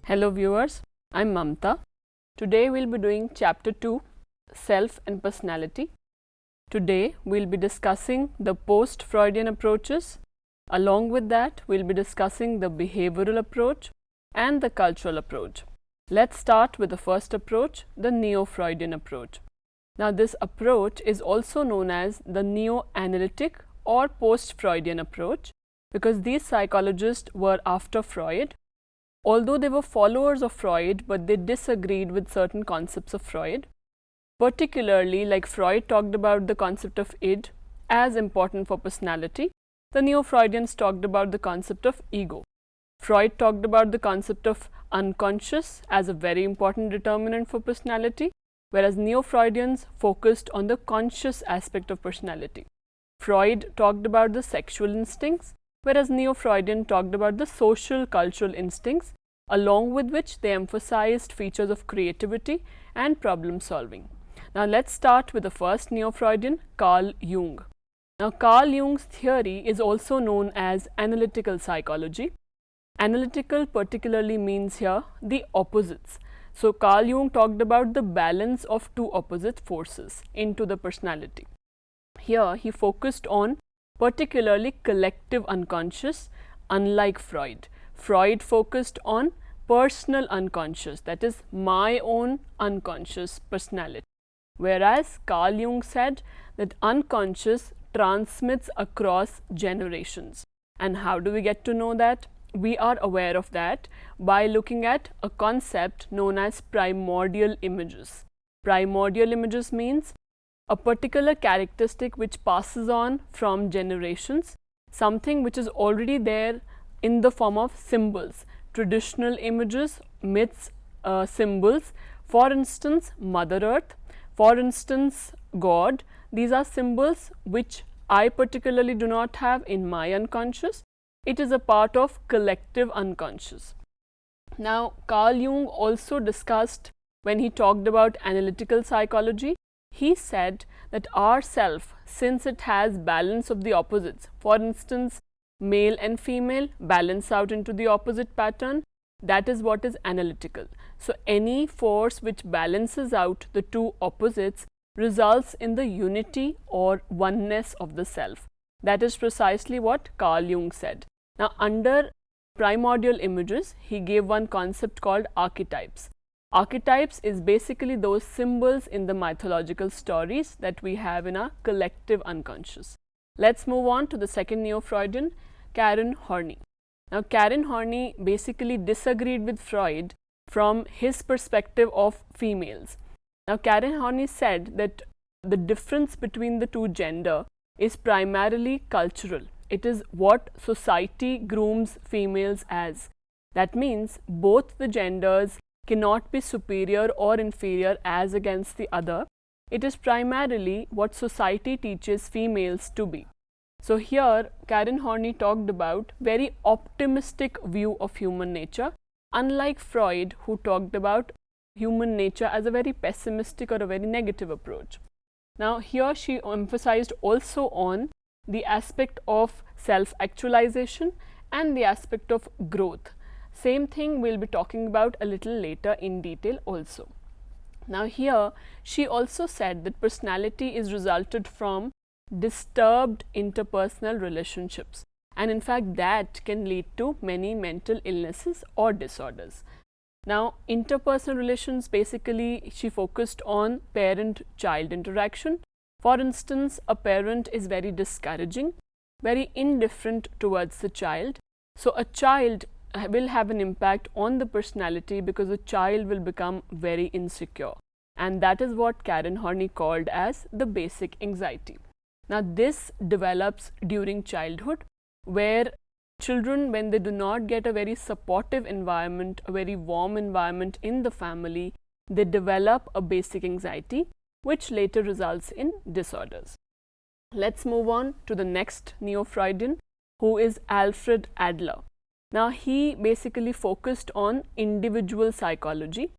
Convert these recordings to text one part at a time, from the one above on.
Hello viewers, I'm Mamta. Today we'll be doing chapter 2, Self and Personality. Today we'll be discussing the post-Freudian approaches. Along with that, we'll be discussing the behavioral approach and the cultural approach. Let's start with the first approach, the Neo-Freudian approach. Now this approach is also known as the Neo-Analytic or post-Freudian approach because these psychologists were after Freud. Although they were followers of Freud, but they disagreed with certain concepts of Freud. Particularly, like Freud talked about the concept of id as important for personality, the Neo-Freudians talked about the concept of ego. Freud talked about the concept of unconscious as a very important determinant for personality, whereas Neo-Freudians focused on the conscious aspect of personality. Freud talked about the sexual instincts, whereas Neo-Freudian talked about the social cultural instincts, along with which they emphasized features of creativity and problem solving. Now let's start with the first Neo-Freudian, Carl Jung. Now Carl Jung's theory is also known as analytical psychology. Analytical particularly means here the opposites. So Carl Jung talked about the balance of two opposite forces into the personality. Here he focused on particularly collective unconscious, unlike Freud. Freud focused on personal unconscious, that is my own unconscious personality. Whereas Carl Jung said that unconscious transmits across generations. And how do we get to know that? We are aware of that by looking at a concept known as primordial images. Primordial images means a particular characteristic which passes on from generations, something which is already there in the form of symbols, traditional images, myths, symbols. For instance, Mother Earth, for instance, God. These are symbols which I particularly do not have in my unconscious. It is a part of collective unconscious. Now, Carl Jung also discussed, when he talked about analytical psychology, he said that our self, since it has balance of the opposites, for instance, male and female balance out into the opposite pattern, that is what is analytical. So any force which balances out the two opposites results in the unity or oneness of the self. That is precisely what Carl Jung said. Now under primordial images, he gave one concept called archetypes. Archetypes is basically those symbols in the mythological stories that we have in our collective unconscious. Let's move on to the second Neo-Freudian, Karen Horney. Now Karen Horney basically disagreed with Freud from his perspective of females. Now Karen Horney said that the difference between the two gender is primarily cultural. It is what society grooms females as. That means both the genders cannot be superior or inferior as against the other. It is primarily what society teaches females to be. So here Karen Horney talked about very optimistic view of human nature, unlike Freud, who talked about human nature as a very pessimistic or a very negative approach. Now here she emphasized also on the aspect of self-actualization and the aspect of growth. Same thing we'll be talking about a little later in detail also. Now here she also said that personality is resulted from disturbed interpersonal relationships, and in fact that can lead to many mental illnesses or disorders. Now interpersonal relations, basically she focused on parent-child interaction. For instance, a parent is very discouraging, very indifferent towards the child. So a child will have an impact on the personality because the child will become very insecure, and that is what Karen Horney called as the basic anxiety. Now this develops during childhood, where children, when they do not get a very supportive environment, a very warm environment in the family, they develop a basic anxiety which later results in disorders. Let's move on to the next Neo-Freudian, who is Alfred Adler. Now he basically focused on individual psychology.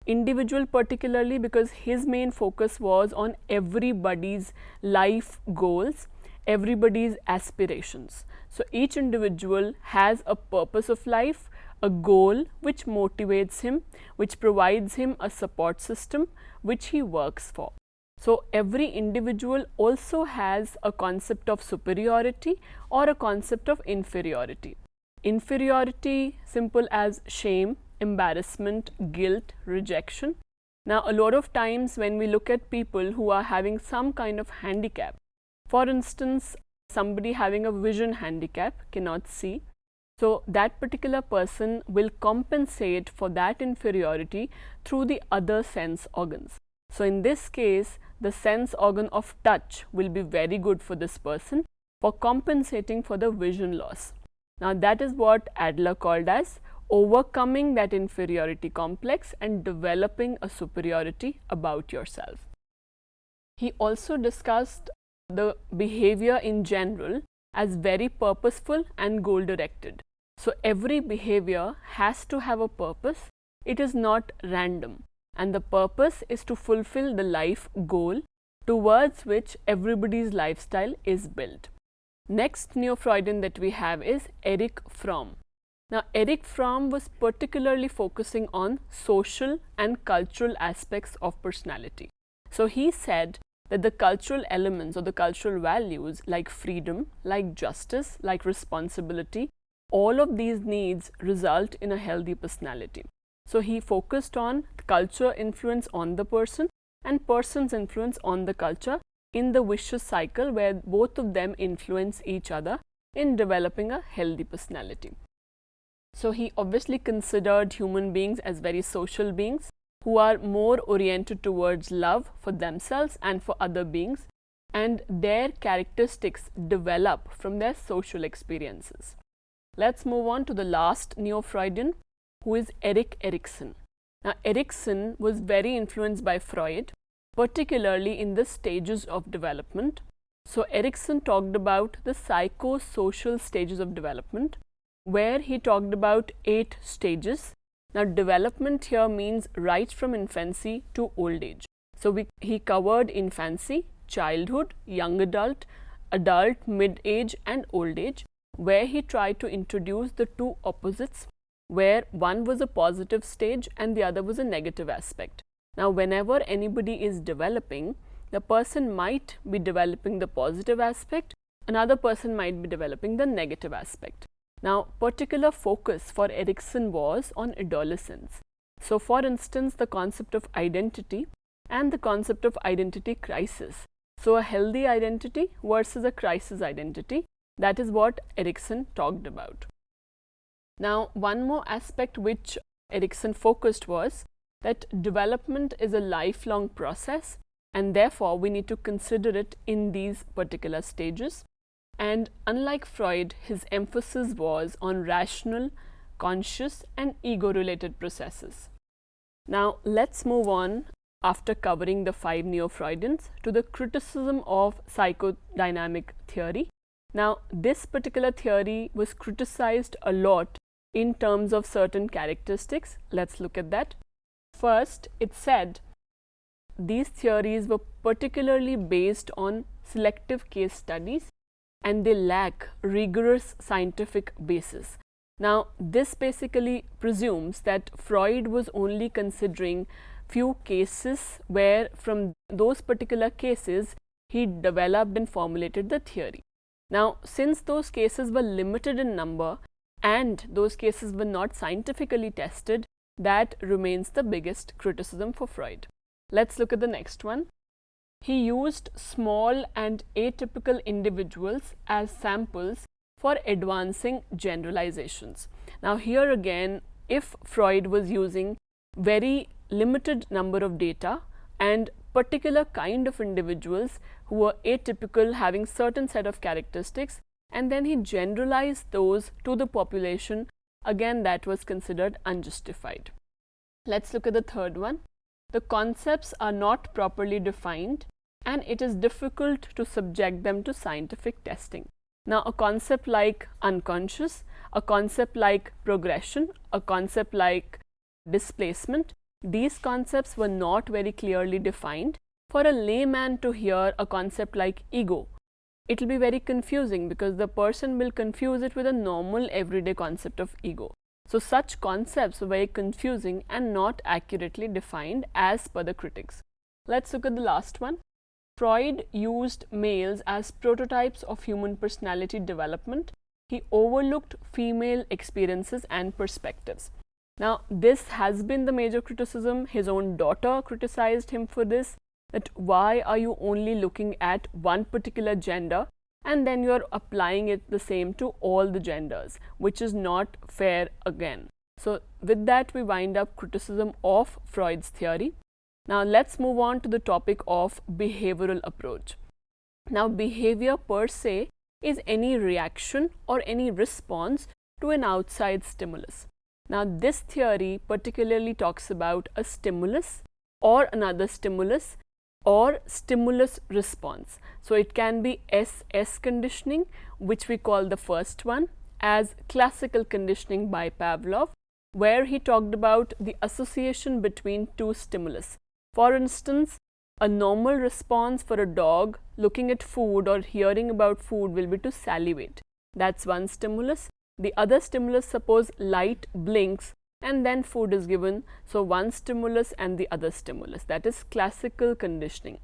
Individual particularly because his main focus was on everybody's life goals, everybody's aspirations. So each individual has a purpose of life, a goal which motivates him, which provides him a support system which he works for. So every individual also has a concept of superiority or a concept of inferiority. Inferiority, simple as shame, embarrassment, guilt, rejection. Now a lot of times when we look at people who are having some kind of handicap, for instance, somebody having a vision handicap, cannot see, so that particular person will compensate for that inferiority through the other sense organs. So in this case, the sense organ of touch will be very good for this person for compensating for the vision loss. Now that is what Adler called as overcoming that inferiority complex and developing a superiority about yourself. He also discussed the behavior in general as very purposeful and goal directed. So every behavior has to have a purpose. It is not random, and the purpose is to fulfill the life goal towards which everybody's lifestyle is built. Next Neo-Freudian that we have is Erich Fromm. Now Erich Fromm was particularly focusing on social and cultural aspects of personality. So he said that the cultural elements or the cultural values like freedom, like justice, like responsibility, all of these needs result in a healthy personality. So he focused on culture influence on the person and person's influence on the culture in the vicious cycle where both of them influence each other in developing a healthy personality. So he obviously considered human beings as very social beings who are more oriented towards love for themselves and for other beings, and their characteristics develop from their social experiences. Let's move on to the last Neo-Freudian, who is Erik Erikson. Now Erikson was very influenced by Freud, particularly in the stages of development. So Erikson talked about the psychosocial stages of development, where he talked about 8 stages. Now development here means right from infancy to old age. So he covered infancy, childhood, young adult, adult, mid-age and old age, where he tried to introduce the 2 opposites, where one was a positive stage and the other was a negative aspect. Now whenever anybody is developing, the person might be developing the positive aspect, another person might be developing the negative aspect. Now particular focus for Erikson was on adolescence. So for instance, the concept of identity and the concept of identity crisis. So a healthy identity versus a crisis identity, that is what Erikson talked about. Now one more aspect which Erikson focused was that development is a lifelong process, and therefore we need to consider it in these particular stages. And unlike Freud, his emphasis was on rational, conscious and ego-related processes. Now let's move on, after covering the 5 Neo-Freudians, to the criticism of psychodynamic theory. Now this particular theory was criticized a lot in terms of certain characteristics. Let's look at that. First, it said these theories were particularly based on selective case studies and they lack rigorous scientific basis. Now this basically presumes that Freud was only considering few cases where from those particular cases he developed and formulated the theory. Now since those cases were limited in number and those cases were not scientifically tested, that remains the biggest criticism for Freud. Let's look at the next one. He used small and atypical individuals as samples for advancing generalizations. Now here again, if Freud was using very limited number of data and particular kind of individuals who were atypical, having certain set of characteristics, and then he generalized those to the population, again that was considered unjustified. Let's look at the third one. The concepts are not properly defined and it is difficult to subject them to scientific testing. Now a concept like unconscious, a concept like progression, a concept like displacement, these concepts were not very clearly defined. For a layman to hear a concept like ego, it will be very confusing because the person will confuse it with a normal everyday concept of ego. So such concepts were very confusing and not accurately defined as per the critics. Let's look at the last one. Freud used males as prototypes of human personality development. He overlooked female experiences and perspectives. Now, this has been the major criticism. His own daughter criticized him for this, that why are you only looking at one particular gender and then you are applying it the same to all the genders, which is not fair again. So, with that we wind up criticism of Freud's theory. Now, let's move on to the topic of behavioral approach. Now, behavior per se is any reaction or any response to an outside stimulus. Now, this theory particularly talks about a stimulus or another stimulus or stimulus response. So, it can be SS conditioning, which we call the first one as classical conditioning by Pavlov, where he talked about the association between two stimulus. For instance, a normal response for a dog looking at food or hearing about food will be to salivate. That's one stimulus. The other stimulus, suppose light blinks and then food is given. So, one stimulus and the other stimulus, that is classical conditioning.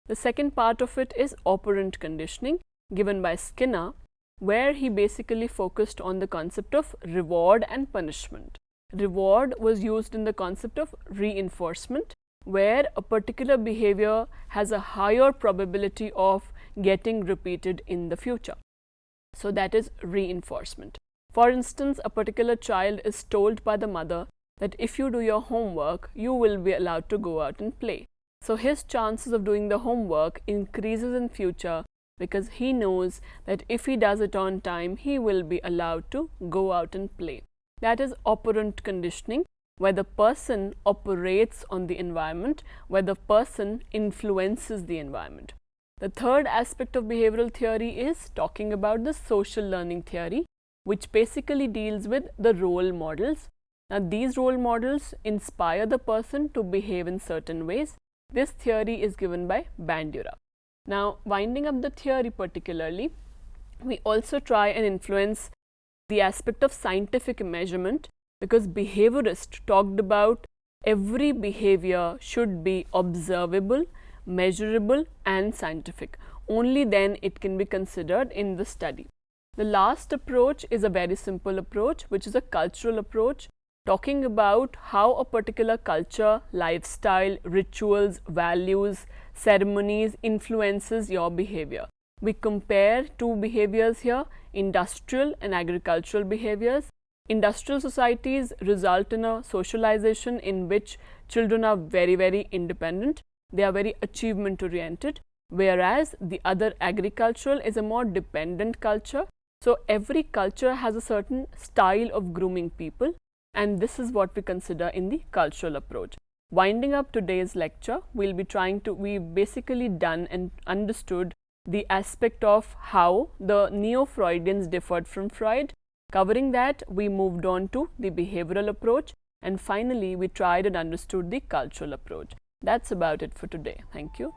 The second part of it is operant conditioning given by Skinner, where he basically focused on the concept of reward and punishment. Reward was used in the concept of reinforcement, where a particular behavior has a higher probability of getting repeated in the future. So, that is reinforcement. For instance, a particular child is told by the mother that if you do your homework, you will be allowed to go out and play. So, his chances of doing the homework increases in future because he knows that if he does it on time, he will be allowed to go out and play. That is operant conditioning, where the person operates on the environment, where the person influences the environment. The third aspect of behavioral theory is talking about the social learning theory, which basically deals with the role models. Now, these role models inspire the person to behave in certain ways. This theory is given by Bandura. Now, winding up the theory particularly, we also try and influence the aspect of scientific measurement, because behaviorists talked about every behavior should be observable, measurable and scientific. Only then it can be considered in the study. The last approach is a very simple approach, which is a cultural approach, talking about how a particular culture, lifestyle, rituals, values, ceremonies influences your behavior. We compare two behaviors here, industrial and agricultural behaviors. Industrial societies result in a socialization in which children are very independent. They are very achievement oriented, whereas the other agricultural is a more dependent culture. So, every culture has a certain style of grooming people, and this is what we consider in the cultural approach. Winding up today's lecture, we've basically done and understood the aspect of how the Neo-Freudians differed from Freud. Covering that, we moved on to the behavioral approach, and finally we tried and understood the cultural approach. That's about it for today. Thank you.